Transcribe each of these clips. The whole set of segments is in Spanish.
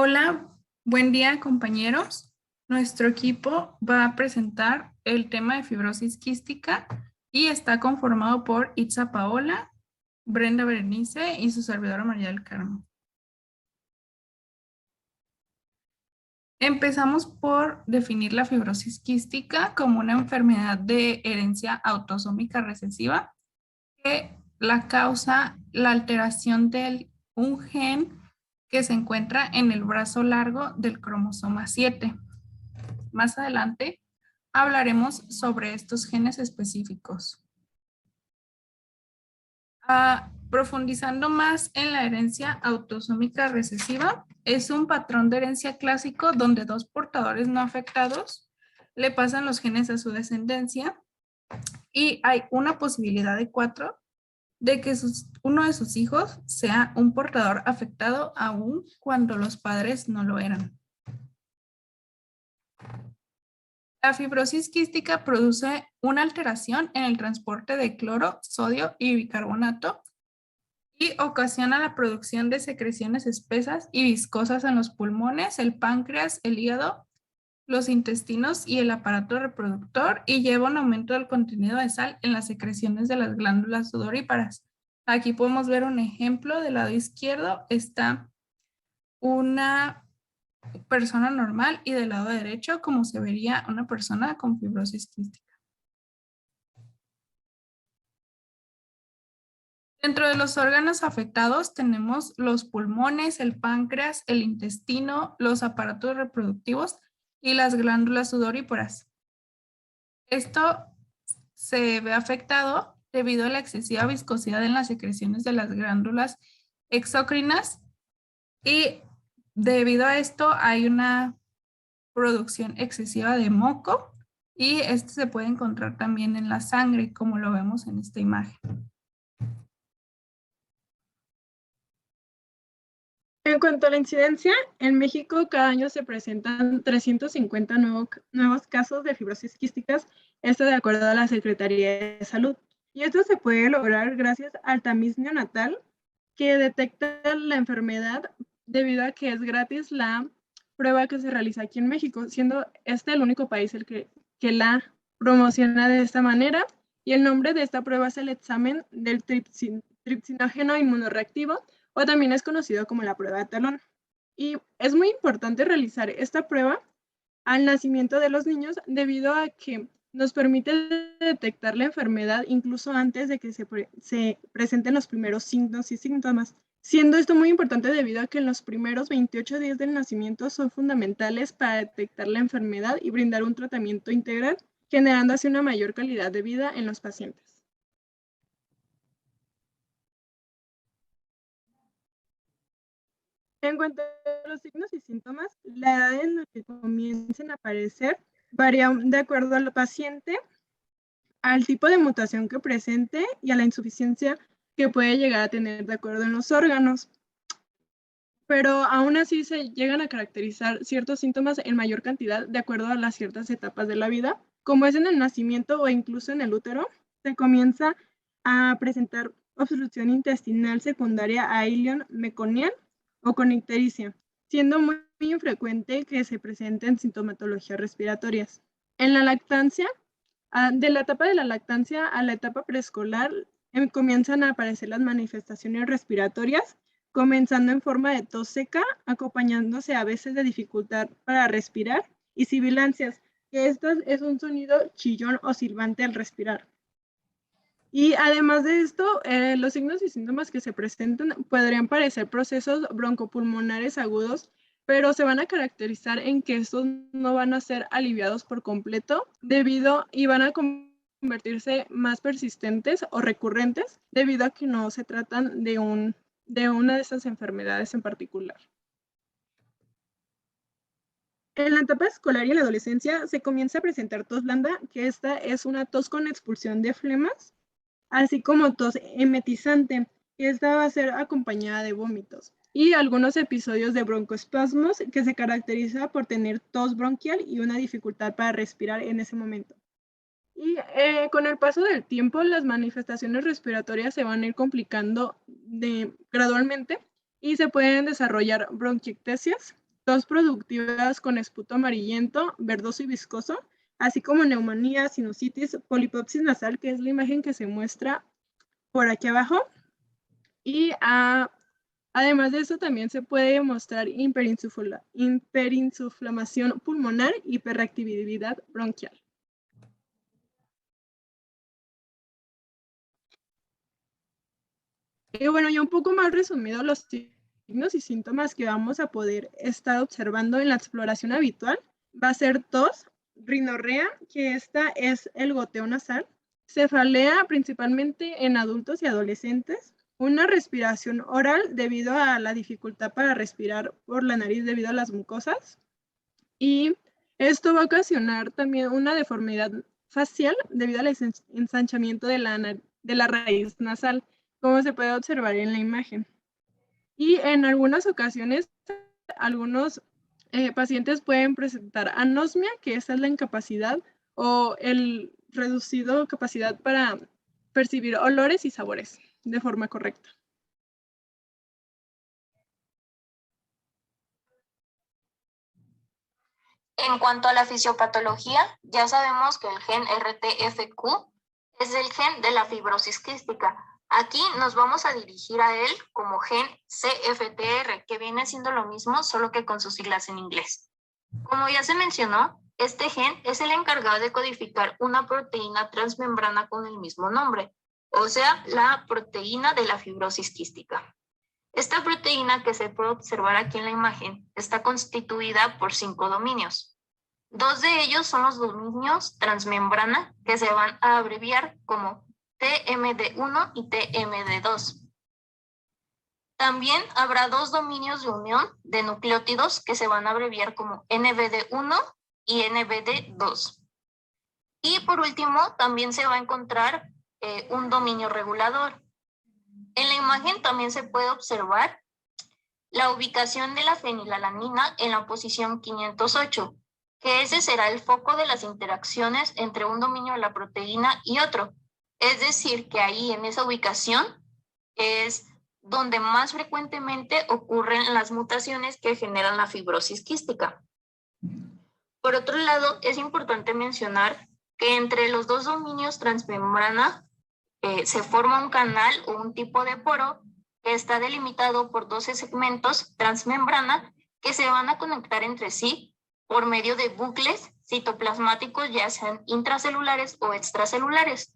Hola, buen día compañeros. Nuestro equipo va a presentar el tema de fibrosis quística y está conformado por Itza Paola, Brenda Berenice y su servidora María del Carmen. Empezamos por definir la fibrosis quística como una enfermedad de herencia autosómica recesiva que la causa la alteración de un gen que se encuentra en el brazo largo del cromosoma 7. Más adelante hablaremos sobre estos genes específicos. Profundizando más en la herencia autosómica recesiva, es un patrón de herencia clásico donde dos portadores no afectados le pasan los genes a su descendencia y hay una posibilidad de 4 de que uno de sus hijos sea un portador afectado aún cuando los padres no lo eran. La fibrosis quística produce una alteración en el transporte de cloro, sodio y bicarbonato y ocasiona la producción de secreciones espesas y viscosas en los pulmones, el páncreas, el hígado, los intestinos y el aparato reproductor y lleva un aumento del contenido de sal en las secreciones de las glándulas sudoríparas. Aquí podemos ver un ejemplo. Del lado izquierdo está una persona normal y del lado derecho como se vería una persona con fibrosis quística. Dentro de los órganos afectados tenemos los pulmones, el páncreas, el intestino, los aparatos reproductivos y las glándulas sudoríparas. Esto se ve afectado debido a la excesiva viscosidad en las secreciones de las glándulas exócrinas y debido a esto hay una producción excesiva de moco y este se puede encontrar también en la sangre, como lo vemos en esta imagen. En cuanto a la incidencia, en México cada año se presentan 350 nuevos casos de fibrosis quísticas, esto de acuerdo a la Secretaría de Salud. Y esto se puede lograr gracias al tamiz neonatal que detecta la enfermedad debido a que es gratis la prueba que se realiza aquí en México, siendo este el único país el que la promociona de esta manera. Y el nombre de esta prueba es el examen del tripsinógeno inmunorreactivo, o también es conocido como la prueba de talón. Y es muy importante realizar esta prueba al nacimiento de los niños debido a que nos permite detectar la enfermedad incluso antes de que se presenten los primeros signos y síntomas. Siendo esto muy importante debido a que en los primeros 28 días del nacimiento son fundamentales para detectar la enfermedad y brindar un tratamiento integral, generando así una mayor calidad de vida en los pacientes. En cuanto a los signos y síntomas, la edad en la que comiencen a aparecer varía de acuerdo al paciente, al tipo de mutación que presente y a la insuficiencia que puede llegar a tener de acuerdo en los órganos. Pero aún así se llegan a caracterizar ciertos síntomas en mayor cantidad de acuerdo a las ciertas etapas de la vida, como es en el nacimiento o incluso en el útero. Se comienza a presentar obstrucción intestinal secundaria a ileón meconial o con ictericia, siendo muy infrecuente que se presenten sintomatologías respiratorias. En la lactancia, de la etapa de la lactancia a la etapa preescolar, comienzan a aparecer las manifestaciones respiratorias, comenzando en forma de tos seca, acompañándose a veces de dificultad para respirar y sibilancias, que esto es un sonido chillón o silbante al respirar. Y además de esto, los signos y síntomas que se presentan podrían parecer procesos broncopulmonares agudos, pero se van a caracterizar en que estos no van a ser aliviados por completo y van a convertirse más persistentes o recurrentes debido a que no se tratan de una de estas enfermedades en particular. En la etapa escolar y en la adolescencia se comienza a presentar tos blanda, que esta es una tos con expulsión de flemas, así como tos emetizante, que esta va a ser acompañada de vómitos, y algunos episodios de broncoespasmos que se caracteriza por tener tos bronquial y una dificultad para respirar en ese momento. Y con el paso del tiempo, las manifestaciones respiratorias se van a ir complicando gradualmente y se pueden desarrollar bronquiectasias, tos productivas con esputo amarillento, verdoso y viscoso, así como neumonía, sinusitis, polipopsis nasal, que es la imagen que se muestra por aquí abajo. Y además de eso, también se puede mostrar hiperinsuflamación pulmonar y hiperactividad bronquial. Y bueno, ya un poco más resumido los signos y síntomas que vamos a poder estar observando en la exploración habitual, va a ser tos, rinorrea, que esta es el goteo nasal, cefalea principalmente en adultos y adolescentes, una respiración oral debido a la dificultad para respirar por la nariz debido a las mucosas, y esto va a ocasionar también una deformidad facial debido al ensanchamiento de la raíz nasal, como se puede observar en la imagen. Y en algunas ocasiones, algunos pacientes pueden presentar anosmia, que esa es la incapacidad o el reducido capacidad para percibir olores y sabores de forma correcta. En cuanto a la fisiopatología, ya sabemos que el gen RTFQ es el gen de la fibrosis quística. Aquí nos vamos a dirigir a él como gen CFTR, que viene siendo lo mismo, solo que con sus siglas en inglés. Como ya se mencionó, este gen es el encargado de codificar una proteína transmembrana con el mismo nombre, o sea, la proteína de la fibrosis quística. Esta proteína que se puede observar aquí en la imagen está constituida por 5 dominios. 2 de ellos son los dominios transmembrana, que se van a abreviar como TMD1 y TMD2. También habrá 2 dominios de unión de nucleótidos que se van a abreviar como NBD1 y NBD2. Y por último, también se va a encontrar un dominio regulador. En la imagen también se puede observar la ubicación de la fenilalanina en la posición 508, que ese será el foco de las interacciones entre un dominio de la proteína y otro. Es decir, que ahí en esa ubicación es donde más frecuentemente ocurren las mutaciones que generan la fibrosis quística. Por otro lado, es importante mencionar que entre los 2 dominios transmembrana se forma un canal o un tipo de poro que está delimitado por 12 segmentos transmembrana que se van a conectar entre sí por medio de bucles citoplasmáticos, ya sean intracelulares o extracelulares.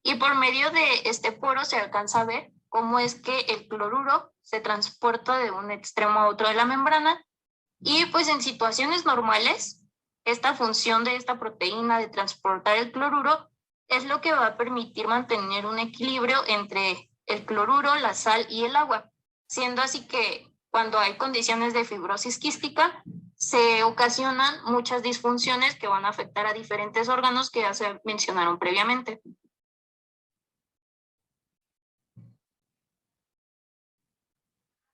Y por medio de este poro se alcanza a ver cómo es que el cloruro se transporta de un extremo a otro de la membrana. Y pues en situaciones normales, esta función de esta proteína de transportar el cloruro es lo que va a permitir mantener un equilibrio entre el cloruro, la sal y el agua, siendo así que cuando hay condiciones de fibrosis quística, se ocasionan muchas disfunciones que van a afectar a diferentes órganos que ya se mencionaron previamente.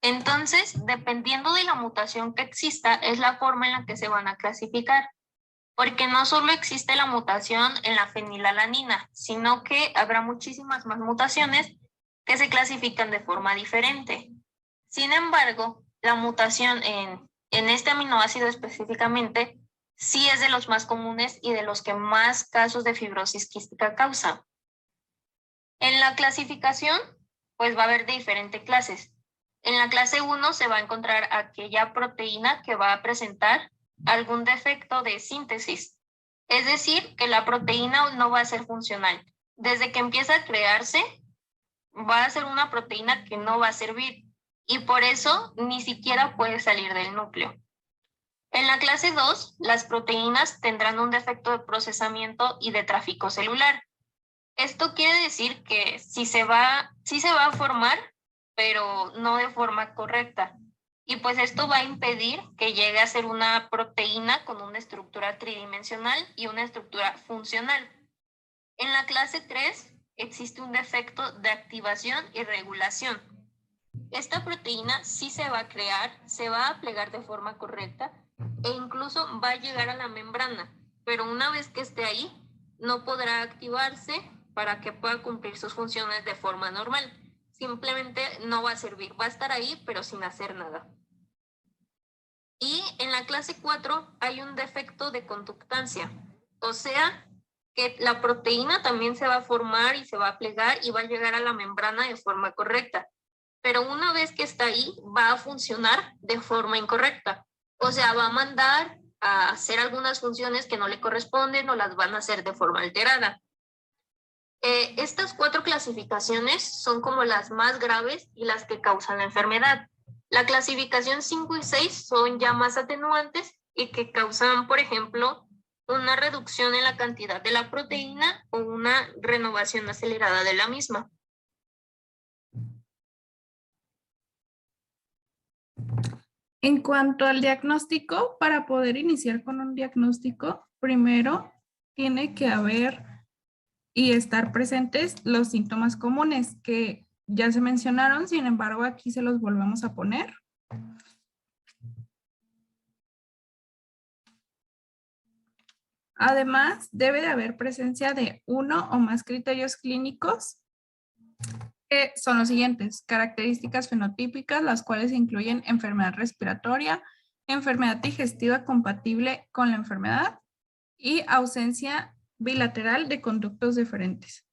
Entonces, dependiendo de la mutación que exista, es la forma en la que se van a clasificar, porque no solo existe la mutación en la fenilalanina, sino que habrá muchísimas más mutaciones que se clasifican de forma diferente. Sin embargo, la mutación en este aminoácido específicamente sí es de los más comunes y de los que más casos de fibrosis quística causa. En la clasificación, pues va a haber de diferentes clases. En la clase 1 se va a encontrar aquella proteína que va a presentar algún defecto de síntesis. Es decir, que la proteína no va a ser funcional. Desde que empieza a crearse, va a ser una proteína que no va a servir y por eso ni siquiera puede salir del núcleo. En la clase 2, las proteínas tendrán un defecto de procesamiento y de tráfico celular. Esto quiere decir que sí se va a formar, pero no de forma correcta. Y pues esto va a impedir que llegue a ser una proteína con una estructura tridimensional y una estructura funcional. En la clase 3 existe un defecto de activación y regulación. Esta proteína sí se va a crear, se va a plegar de forma correcta e incluso va a llegar a la membrana, pero una vez que esté ahí, no podrá activarse para que pueda cumplir sus funciones de forma normal. Simplemente no va a servir, va a estar ahí, pero sin hacer nada. Y en la clase 4 hay un defecto de conductancia, o sea, que la proteína también se va a formar y se va a plegar y va a llegar a la membrana de forma correcta. Pero una vez que está ahí, va a funcionar de forma incorrecta. O sea, va a mandar a hacer algunas funciones que no le corresponden o las van a hacer de forma alterada. Estas 4 clasificaciones son como las más graves y las que causan la enfermedad. La clasificación 5 y 6 son ya más atenuantes y que causan, por ejemplo, una reducción en la cantidad de la proteína o una renovación acelerada de la misma. En cuanto al diagnóstico, para poder iniciar con un diagnóstico, primero tiene que haber y estar presentes los síntomas comunes que ya se mencionaron, sin embargo, aquí se los volvemos a poner. Además, debe de haber presencia de uno o más criterios clínicos que son los siguientes: características fenotípicas, las cuales incluyen enfermedad respiratoria, enfermedad digestiva compatible con la enfermedad y ausencia bilateral de conductos deferentes,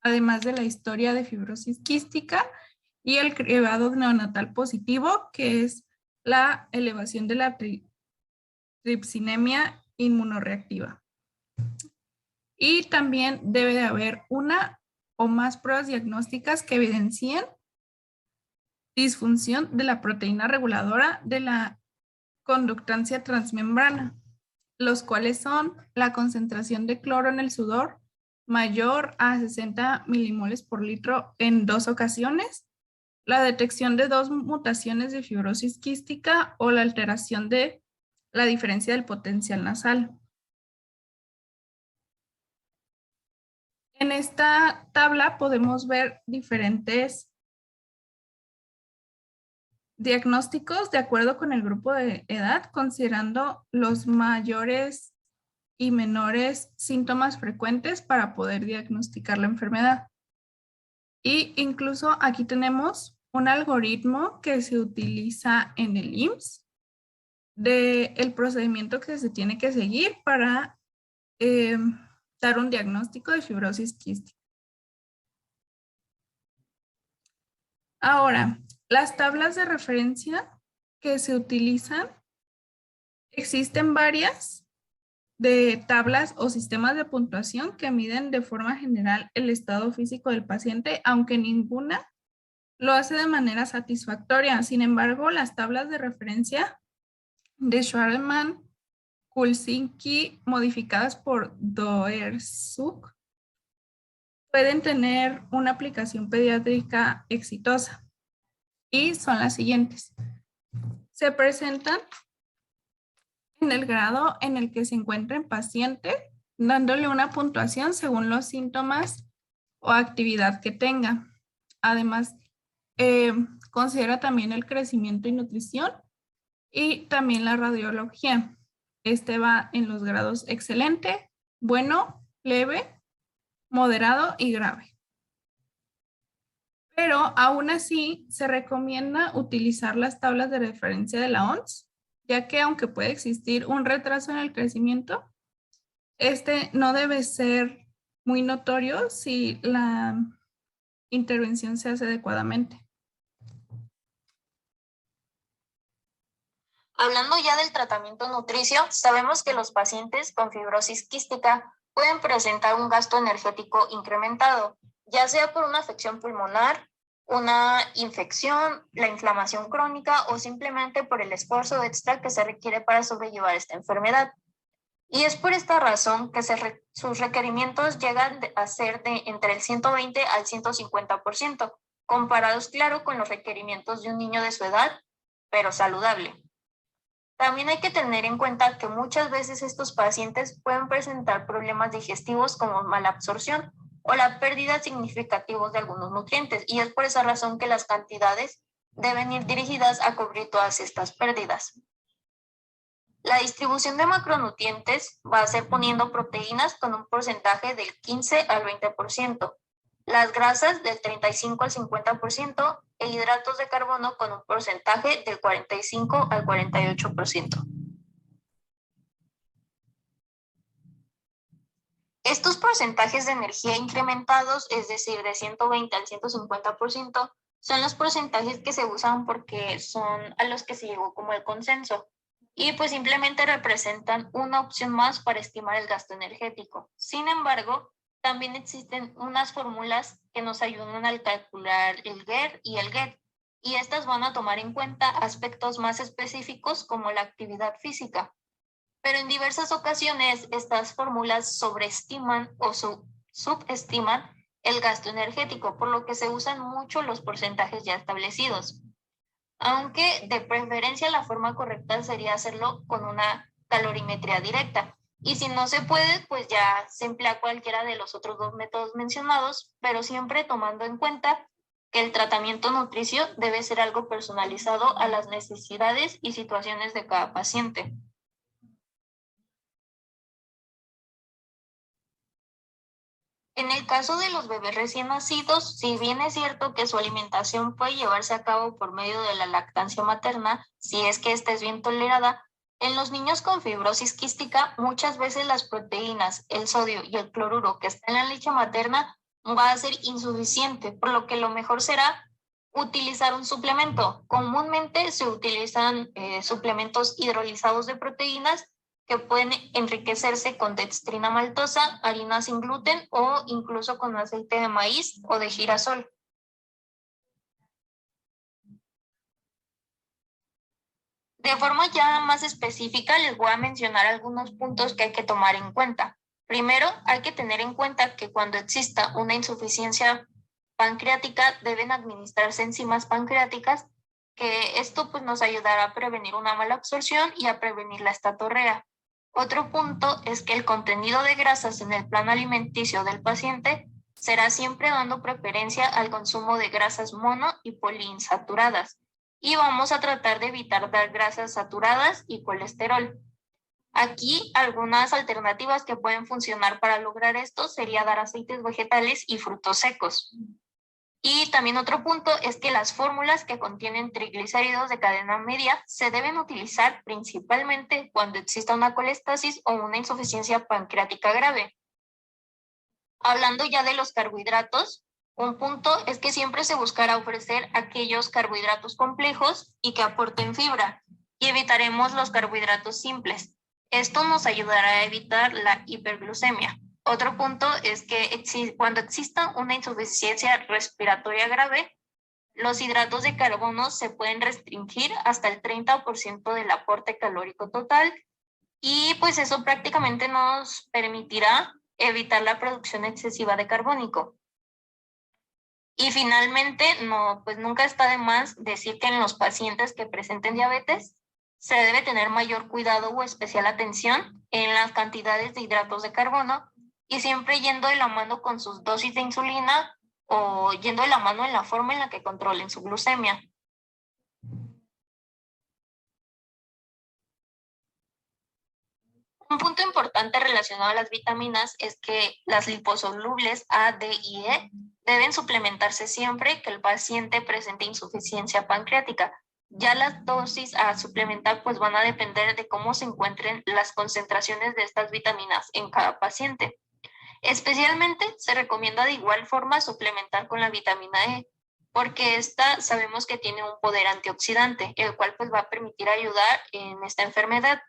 además de la historia de fibrosis quística y el cribado neonatal positivo, que es la elevación de la tripsinemia inmunorreactiva. Y también debe de haber una o más pruebas diagnósticas que evidencien disfunción de la proteína reguladora de la conductancia transmembrana, los cuales son la concentración de cloro en el sudor mayor a 60 milimoles por litro en 2 ocasiones, la detección de 2 mutaciones de fibrosis quística o la alteración de la diferencia del potencial nasal. En esta tabla podemos ver diferentes diagnósticos de acuerdo con el grupo de edad, considerando los mayores y menores síntomas frecuentes para poder diagnosticar la enfermedad. Y incluso aquí tenemos un algoritmo que se utiliza en el IMSS del procedimiento que se tiene que seguir para dar un diagnóstico de fibrosis quística. Ahora, las tablas de referencia que se utilizan, existen varias de tablas o sistemas de puntuación que miden de forma general el estado físico del paciente, aunque ninguna lo hace de manera satisfactoria. Sin embargo, las tablas de referencia de Schwarman, Kulsinski, modificadas por Doerschuk, pueden tener una aplicación pediátrica exitosa y son las siguientes. Se presentan en el grado en el que se encuentra el paciente, dándole una puntuación según los síntomas o actividad que tenga. Además, considera también el crecimiento y nutrición y también la radiología. Este va en los grados excelente, bueno, leve, moderado y grave. Pero aún así se recomienda utilizar las tablas de referencia de la OMS, ya que aunque puede existir un retraso en el crecimiento, este no debe ser muy notorio si la intervención se hace adecuadamente. Hablando ya del tratamiento nutricio, sabemos que los pacientes con fibrosis quística pueden presentar un gasto energético incrementado, ya sea por una afección pulmonar, una infección, la inflamación crónica o simplemente por el esfuerzo extra que se requiere para sobrellevar esta enfermedad. Y es por esta razón que sus requerimientos llegan a ser de entre el 120 al 150%, comparados, claro, con los requerimientos de un niño de su edad, pero saludable. También hay que tener en cuenta que muchas veces estos pacientes pueden presentar problemas digestivos como mala absorción o la pérdida significativa de algunos nutrientes, y es por esa razón que las cantidades deben ir dirigidas a cubrir todas estas pérdidas. La distribución de macronutrientes va a ser poniendo proteínas con un porcentaje del 15 al 20%, las grasas del 35 al 50% e hidratos de carbono con un porcentaje del 45 al 48%. Estos porcentajes de energía incrementados, es decir, de 120 al 150%, son los porcentajes que se usan porque son a los que se llegó como el consenso y pues simplemente representan una opción más para estimar el gasto energético. Sin embargo, también existen unas fórmulas que nos ayudan al calcular el GER y el GET, y estas van a tomar en cuenta aspectos más específicos como la actividad física. Pero en diversas ocasiones estas fórmulas sobreestiman o subestiman el gasto energético, por lo que se usan mucho los porcentajes ya establecidos. Aunque de preferencia la forma correcta sería hacerlo con una calorimetría directa. Y si no se puede, pues ya se emplea cualquiera de los otros dos métodos mencionados, pero siempre tomando en cuenta que el tratamiento nutricio debe ser algo personalizado a las necesidades y situaciones de cada paciente. En el caso de los bebés recién nacidos, si bien es cierto que su alimentación puede llevarse a cabo por medio de la lactancia materna, si es que esta es bien tolerada, en los niños con fibrosis quística muchas veces las proteínas, el sodio y el cloruro que está en la leche materna va a ser insuficiente, por lo que lo mejor será utilizar un suplemento. Comúnmente se utilizan suplementos hidrolizados de proteínas que pueden enriquecerse con dextrina maltosa, harina sin gluten o incluso con aceite de maíz o de girasol. De forma ya más específica, les voy a mencionar algunos puntos que hay que tomar en cuenta. Primero, hay que tener en cuenta que cuando exista una insuficiencia pancreática, deben administrarse enzimas pancreáticas, que esto pues, nos ayudará a prevenir una mala absorción y a prevenir la estatorrea. Otro punto es que el contenido de grasas en el plan alimenticio del paciente será siempre dando preferencia al consumo de grasas mono y poliinsaturadas, y vamos a tratar de evitar dar grasas saturadas y colesterol. Aquí algunas alternativas que pueden funcionar para lograr esto sería dar aceites vegetales y frutos secos. Y también otro punto es que las fórmulas que contienen triglicéridos de cadena media se deben utilizar principalmente cuando exista una colestasis o una insuficiencia pancreática grave. Hablando ya de los carbohidratos, un punto es que siempre se buscará ofrecer aquellos carbohidratos complejos y que aporten fibra, y evitaremos los carbohidratos simples. Esto nos ayudará a evitar la hiperglucemia. Otro punto es que cuando exista una insuficiencia respiratoria grave, los hidratos de carbono se pueden restringir hasta el 30% del aporte calórico total, y pues eso prácticamente nos permitirá evitar la producción excesiva de carbónico. Y finalmente, pues nunca está de más decir que en los pacientes que presenten diabetes se debe tener mayor cuidado o especial atención en las cantidades de hidratos de carbono, y siempre yendo de la mano con sus dosis de insulina o yendo de la mano en la forma en la que controlen su glucemia. Un punto importante relacionado a las vitaminas es que las liposolubles A, D y E deben suplementarse siempre que el paciente presente insuficiencia pancreática. Ya las dosis a suplementar pues van a depender de cómo se encuentren las concentraciones de estas vitaminas en cada paciente. Especialmente se recomienda de igual forma suplementar con la vitamina E, porque esta sabemos que tiene un poder antioxidante, el cual pues va a permitir ayudar en esta enfermedad.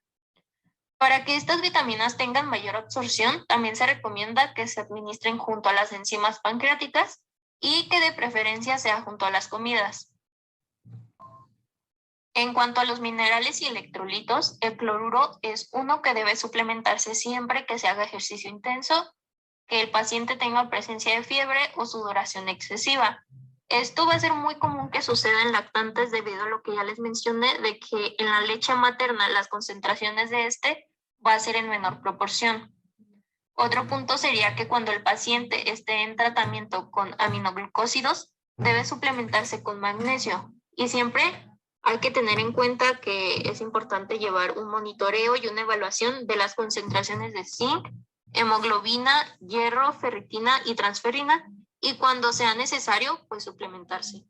Para que estas vitaminas tengan mayor absorción, también se recomienda que se administren junto a las enzimas pancreáticas y que de preferencia sea junto a las comidas. En cuanto a los minerales y electrolitos, el cloruro es uno que debe suplementarse siempre que se haga ejercicio intenso, que el paciente tenga presencia de fiebre o sudoración excesiva. Esto va a ser muy común que suceda en lactantes debido a lo que ya les mencioné, de que en la leche materna las concentraciones de va a ser en menor proporción. Otro punto sería que cuando el paciente esté en tratamiento con aminoglucósidos, debe suplementarse con magnesio, y siempre hay que tener en cuenta que es importante llevar un monitoreo y una evaluación de las concentraciones de zinc, hemoglobina, hierro, ferritina y transferrina, y cuando sea necesario, pues suplementarse.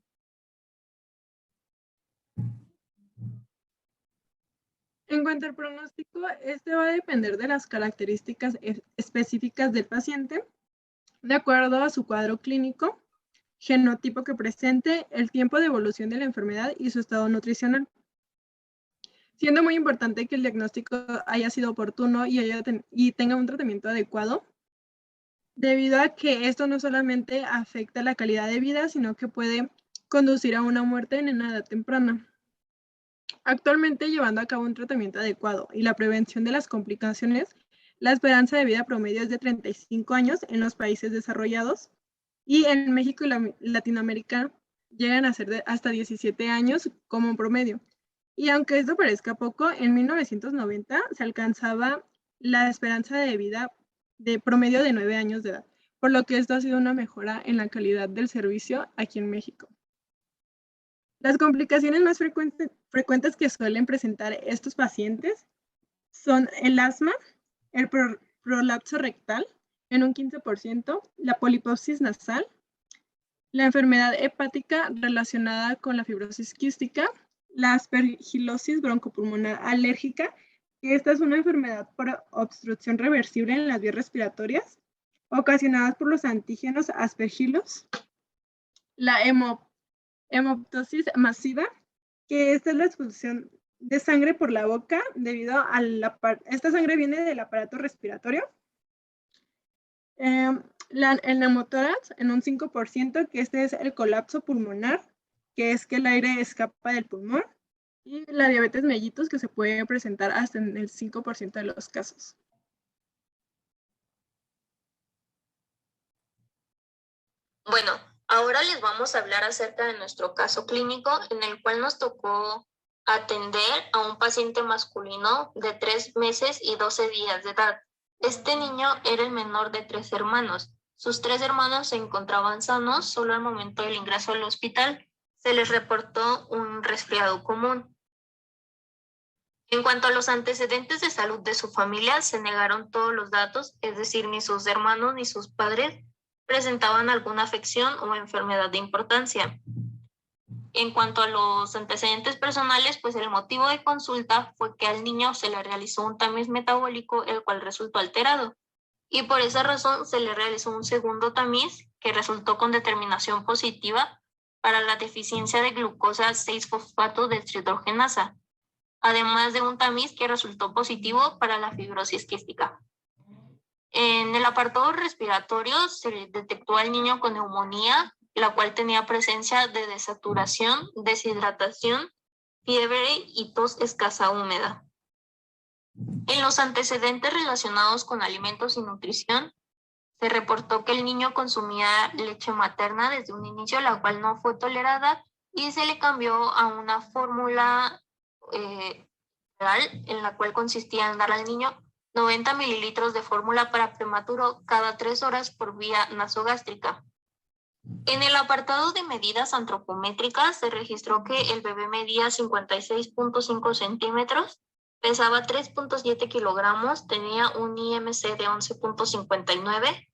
En cuanto al pronóstico, este va a depender de las características específicas del paciente, de acuerdo a su cuadro clínico, genotipo que presente, el tiempo de evolución de la enfermedad y su estado nutricional. Siendo muy importante que el diagnóstico haya sido oportuno y tenga un tratamiento adecuado, debido a que esto no solamente afecta la calidad de vida, sino que puede conducir a una muerte en una edad temprana. Actualmente, llevando a cabo un tratamiento adecuado y la prevención de las complicaciones, la esperanza de vida promedio es de 35 años en los países desarrollados y en México y Latinoamérica llegan a ser de hasta 17 años como promedio. Y aunque esto parezca poco, en 1990 se alcanzaba la esperanza de vida de promedio de 9 años de edad, por lo que esto ha sido una mejora en la calidad del servicio aquí en México. Las complicaciones más frecuentes que suelen presentar estos pacientes son el asma, el prolapso rectal en un 15%, la poliposis nasal, la enfermedad hepática relacionada con la fibrosis quística, la aspergilosis broncopulmonar alérgica, que esta es una enfermedad por obstrucción reversible en las vías respiratorias, ocasionadas por los antígenos aspergilos, la hemoptosis masiva, que esta es la expulsión de sangre por la boca debido a esta sangre viene del aparato respiratorio. El neumotórax en un 5%, que este es el colapso pulmonar, que es que el aire escapa del pulmón, y la diabetes mellitus, que se puede presentar hasta en el 5% de los casos. Bueno, ahora les vamos a hablar acerca de nuestro caso clínico en el cual nos tocó atender a un paciente masculino de 3 meses y 12 días de edad. Este niño era el menor de 3 hermanos. Sus 3 hermanos se encontraban sanos, solo al momento del ingreso al hospital se les reportó un resfriado común. En cuanto a los antecedentes de salud de su familia, se negaron todos los datos, es decir, ni sus hermanos ni sus padres presentaban alguna afección o enfermedad de importancia. En cuanto a los antecedentes personales, pues el motivo de consulta fue que al niño se le realizó un tamiz metabólico, el cual resultó alterado. Y por esa razón se le realizó un segundo tamiz que resultó con determinación positiva para la deficiencia de glucosa 6-fosfato deshidrogenasa, además de un tamiz que resultó positivo para la fibrosis quística. En el apartado respiratorio se detectó al niño con neumonía, la cual tenía presencia de desaturación, deshidratación, fiebre y tos escasa húmeda. En los antecedentes relacionados con alimentos y nutrición, se reportó que el niño consumía leche materna desde un inicio, la cual no fue tolerada, y se le cambió a una fórmula en la cual consistía en dar al niño 90 mililitros de fórmula para prematuro cada 3 horas por vía nasogástrica. En el apartado de medidas antropométricas se registró que el bebé medía 56.5 centímetros, pesaba 3.7 kilogramos, tenía un IMC de 11.59,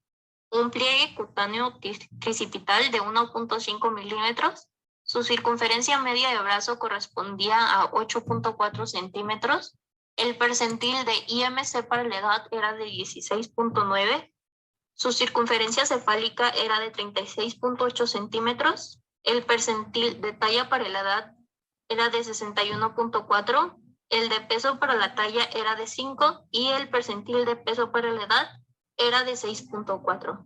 un pliegue cutáneo tricipital de 1.5 milímetros, su circunferencia media de brazo correspondía a 8.4 centímetros, el percentil de IMC para la edad era de 16.9, su circunferencia cefálica era de 36.8 centímetros, el percentil de talla para la edad era de 61.4, el de peso para la talla era de 5 y el percentil de peso para la edad era de 6.4.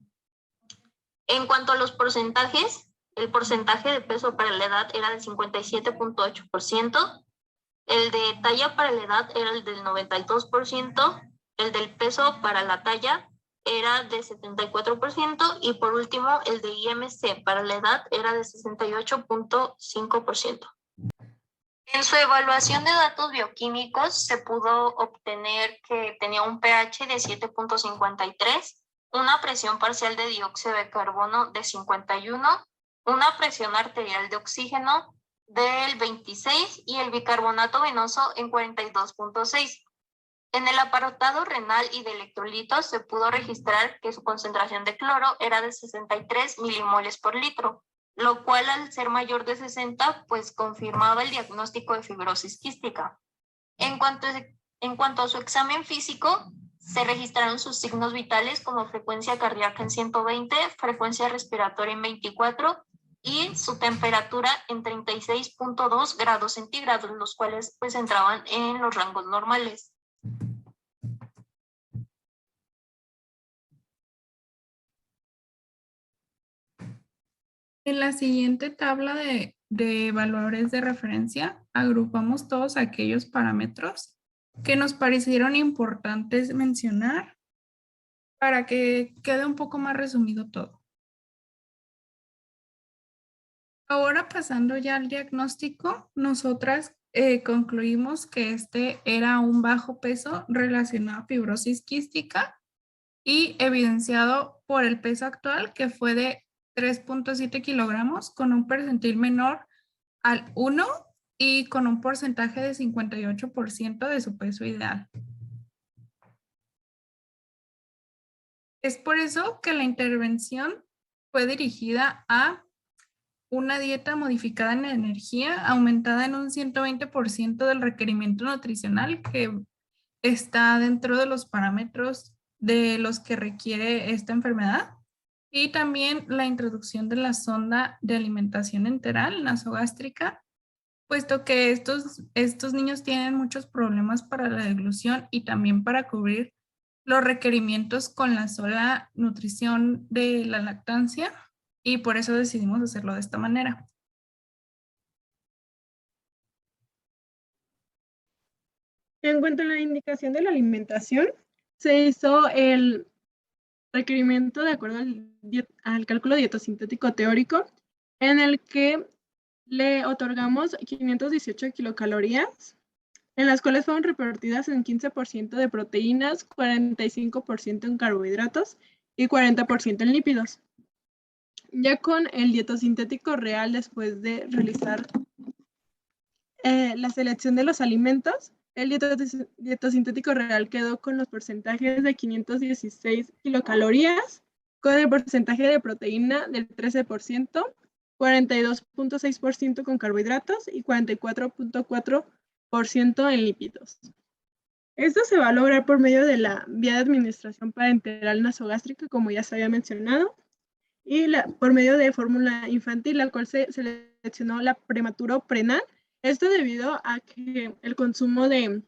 En cuanto a los porcentajes, el porcentaje de peso para la edad era del 57.8%, el de talla para la edad era el del 92%, el del peso para la talla era de 74% y por último el de IMC para la edad era de 68.5%. En su evaluación de datos bioquímicos se pudo obtener que tenía un pH de 7.53, una presión parcial de dióxido de carbono de 51, una presión arterial de oxígeno del 26 y el bicarbonato venoso en 42.6. En el apartado renal y de electrolitos se pudo registrar que su concentración de cloro era de 63 milimoles por litro, lo cual al ser mayor de 60, pues confirmaba el diagnóstico de fibrosis quística. En cuanto a su examen físico, se registraron sus signos vitales como frecuencia cardíaca en 120, frecuencia respiratoria en 24 y su temperatura en 36.2 grados centígrados, los cuales pues entraban en los rangos normales. En la siguiente tabla de valores de referencia, agrupamos todos aquellos parámetros que nos parecieron importantes mencionar para que quede un poco más resumido todo. Ahora pasando ya al diagnóstico, nosotras concluimos que este era un bajo peso relacionado a fibrosis quística y evidenciado por el peso actual que fue de 3.7 kilogramos con un percentil menor al 1 y con un porcentaje de 58% de su peso ideal. Es por eso que la intervención fue dirigida a una dieta modificada en energía, aumentada en un 120% del requerimiento nutricional que está dentro de los parámetros de los que requiere esta enfermedad. Y también la introducción de la sonda de alimentación enteral nasogástrica, puesto que estos niños tienen muchos problemas para la deglución y también para cubrir los requerimientos con la sola nutrición de la lactancia, y por eso decidimos hacerlo de esta manera. En cuanto a la indicación de la alimentación, se hizo el requerimiento de acuerdo al cálculo dietosintético teórico, en el que le otorgamos 518 kilocalorías, en las cuales fueron repartidas en 15% de proteínas, 45% en carbohidratos y 40% en lípidos. Ya con el dietosintético real, después de realizar la selección de los alimentos, el dietosintético real quedó con los porcentajes de 516 kilocalorías, con el porcentaje de proteína del 13%, 42.6% con carbohidratos y 44.4% en lípidos. Esto se va a lograr por medio de la vía de administración parenteral nasogástrica, como ya se había mencionado, y por medio de fórmula infantil, la cual se seleccionó la prematuro prenal. Esto debido a que el consumo de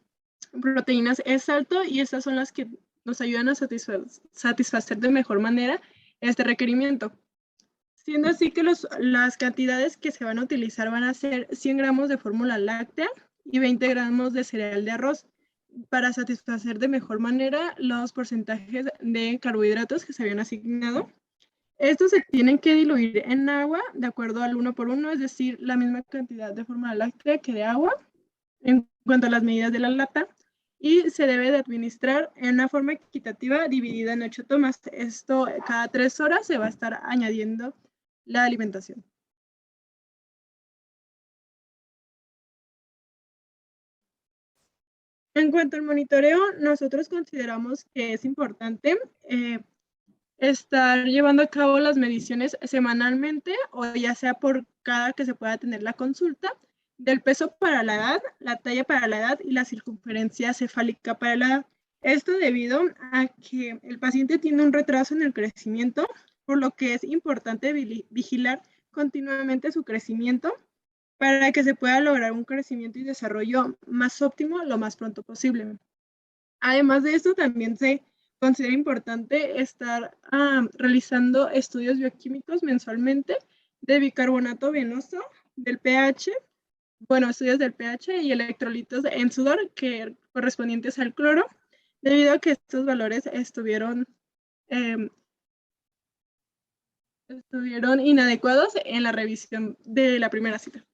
proteínas es alto y estas son las que nos ayudan a satisfacer de mejor manera este requerimiento. Siendo así que las cantidades que se van a utilizar van a ser 100 gramos de fórmula láctea y 20 gramos de cereal de arroz para satisfacer de mejor manera los porcentajes de carbohidratos que se habían asignado. Estos se tienen que diluir en agua de acuerdo al 1:1, es decir, la misma cantidad de fórmula láctea que de agua en cuanto a las medidas de la lata, y se debe de administrar en una forma equitativa dividida en 8 tomas. Esto cada 3 horas se va a estar añadiendo la alimentación. En cuanto al monitoreo, nosotros consideramos que es importante estar llevando a cabo las mediciones semanalmente o ya sea por cada que se pueda tener la consulta del peso para la edad, la talla para la edad y la circunferencia cefálica para la edad. Esto debido a que el paciente tiene un retraso en el crecimiento, por lo que es importante vigilar continuamente su crecimiento para que se pueda lograr un crecimiento y desarrollo más óptimo lo más pronto posible. Además de esto, también se considera importante estar realizando estudios bioquímicos mensualmente de bicarbonato venoso, del pH, estudios del pH y electrolitos en sudor que correspondientes al cloro, debido a que estos valores estuvieron inadecuados en la revisión de la primera cita.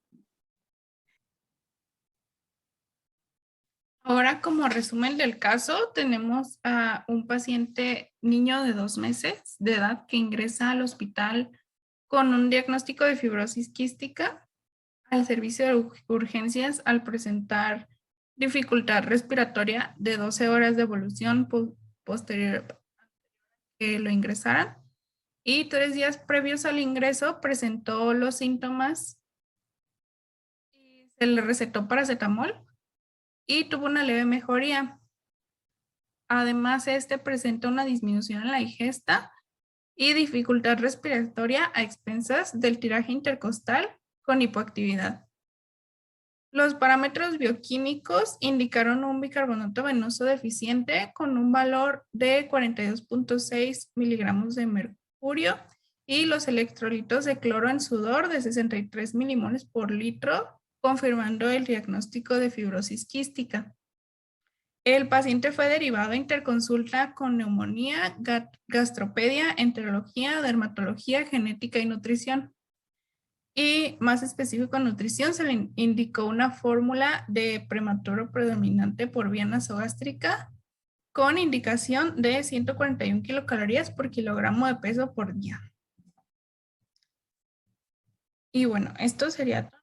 Ahora, como resumen del caso, tenemos a un paciente niño de 2 meses de edad que ingresa al hospital con un diagnóstico de fibrosis quística al servicio de urgencias al presentar dificultad respiratoria de 12 horas de evolución posterior a que lo ingresaran, y 3 días previos al ingreso presentó los síntomas y se le recetó paracetamol. y tuvo una leve mejoría. Además, este presenta una disminución en la ingesta y dificultad respiratoria a expensas del tiraje intercostal con hipoactividad. Los parámetros bioquímicos indicaron un bicarbonato venoso deficiente con un valor de 42.6 miligramos de mercurio y los electrolitos de cloro en sudor de 63 milimoles por litro, confirmando el diagnóstico de fibrosis quística. El paciente fue derivado a interconsulta con neumonía, gastropedia, enterología, dermatología, genética y nutrición. Y más específico en nutrición, se le indicó una fórmula de prematuro predominante por vía nasogástrica con indicación de 141 kilocalorías por kilogramo de peso por día. Y bueno, esto sería todo.